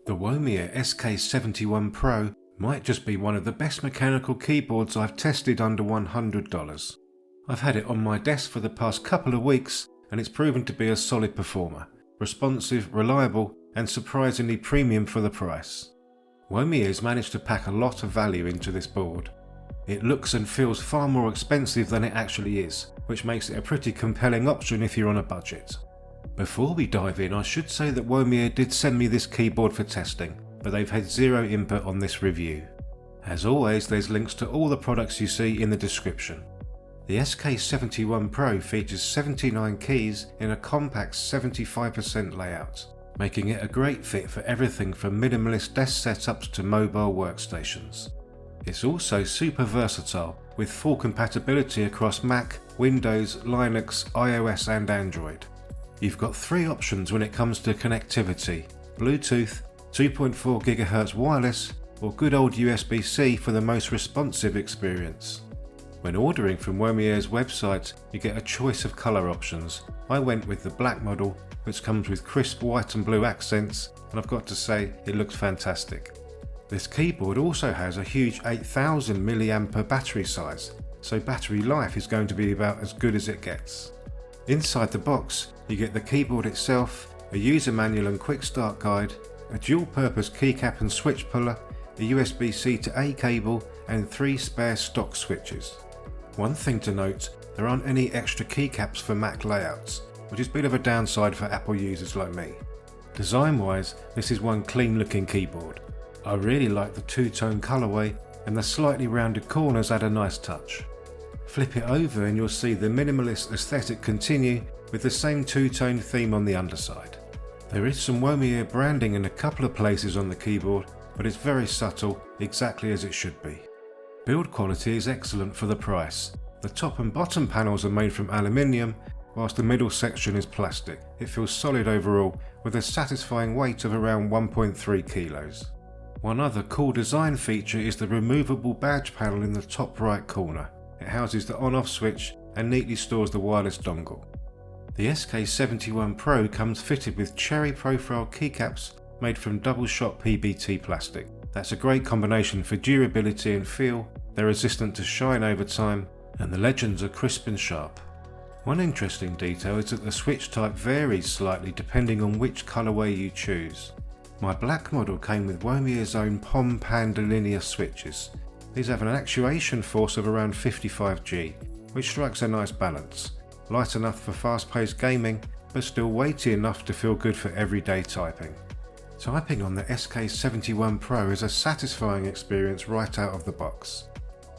The Womier SK71 Pro might just be one of the best mechanical keyboards I've tested under $100. I've had it on my desk for the past couple of weeks and it's proven to be a solid performer, responsive, reliable and surprisingly premium for the price. Womier's managed to pack a lot of value into this board. It looks and feels far more expensive than it actually is, which makes it a pretty compelling option if you're on a budget. Before we dive in, I should say that Womier did send me this keyboard for testing, but they've had zero input on this review. As always, there's links to all the products you see in the description. The SK71 Pro features 79 keys in a compact 75% layout, making it a great fit for everything from minimalist desk setups to mobile workstations. It's also super versatile, with full compatibility across Mac, Windows, Linux, iOS and Android. You've got three options when it comes to connectivity: Bluetooth, 2.4 GHz wireless, or good old USB-C for the most responsive experience. When ordering from Womier's website, you get a choice of colour options. I went with the black model, which comes with crisp white and blue accents, and I've got to say, it looks fantastic. This keyboard also has a huge 8000 mAh battery size, so battery life is going to be about as good as it gets. Inside the box, you get the keyboard itself, a user manual and quick start guide, a dual-purpose keycap and switch puller, a USB-C to A cable, and 3 spare stock switches. One thing to note, there aren't any extra keycaps for Mac layouts, which is a bit of a downside for Apple users like me. Design-wise, this is one clean-looking keyboard. I really like the two-tone colourway, and the slightly rounded corners add a nice touch. Flip it over and you'll see the minimalist aesthetic continue with the same two-tone theme on the underside. There is some Womier branding in a couple of places on the keyboard, but it's very subtle, exactly as it should be. Build quality is excellent for the price. The top and bottom panels are made from aluminium, whilst the middle section is plastic. It feels solid overall, with a satisfying weight of around 1.3 kilos. One other cool design feature is the removable badge panel in the top right corner. It houses the on-off switch and neatly stores the wireless dongle. The SK71 Pro comes fitted with cherry profile keycaps made from double-shot PBT plastic. That's a great combination for durability and feel, they're resistant to shine over time, and the legends are crisp and sharp. One interesting detail is that the switch type varies slightly depending on which colourway you choose. My black model came with Womier's own POM Panda linear switches. These have an actuation force of around 55 G, which strikes a nice balance. Light enough for fast-paced gaming, but still weighty enough to feel good for everyday typing. Typing on the SK71 Pro is a satisfying experience right out of the box.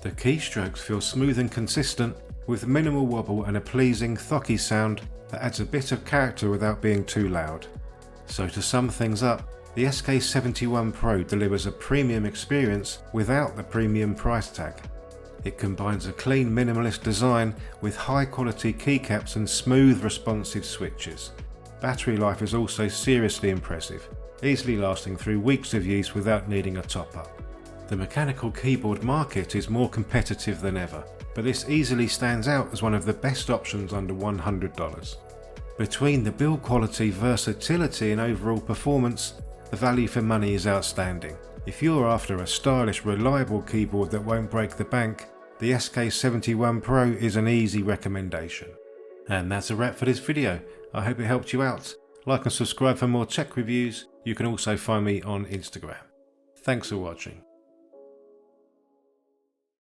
The keystrokes feel smooth and consistent, with minimal wobble and a pleasing, thocky sound that adds a bit of character without being too loud. So to sum things up, the SK71 Pro delivers a premium experience without the premium price tag. It combines a clean minimalist design with high quality keycaps and smooth responsive switches. Battery life is also seriously impressive, easily lasting through weeks of use without needing a top up. The mechanical keyboard market is more competitive than ever, but this easily stands out as one of the best options under $100. Between the build quality, versatility and overall performance, the value for money is outstanding. If you're after a stylish, reliable keyboard that won't break the bank, the SK71 Pro is an easy recommendation. And that's a wrap for this video. I hope it helped you out. Like and subscribe for more tech reviews. You can also find me on Instagram. Thanks for watching.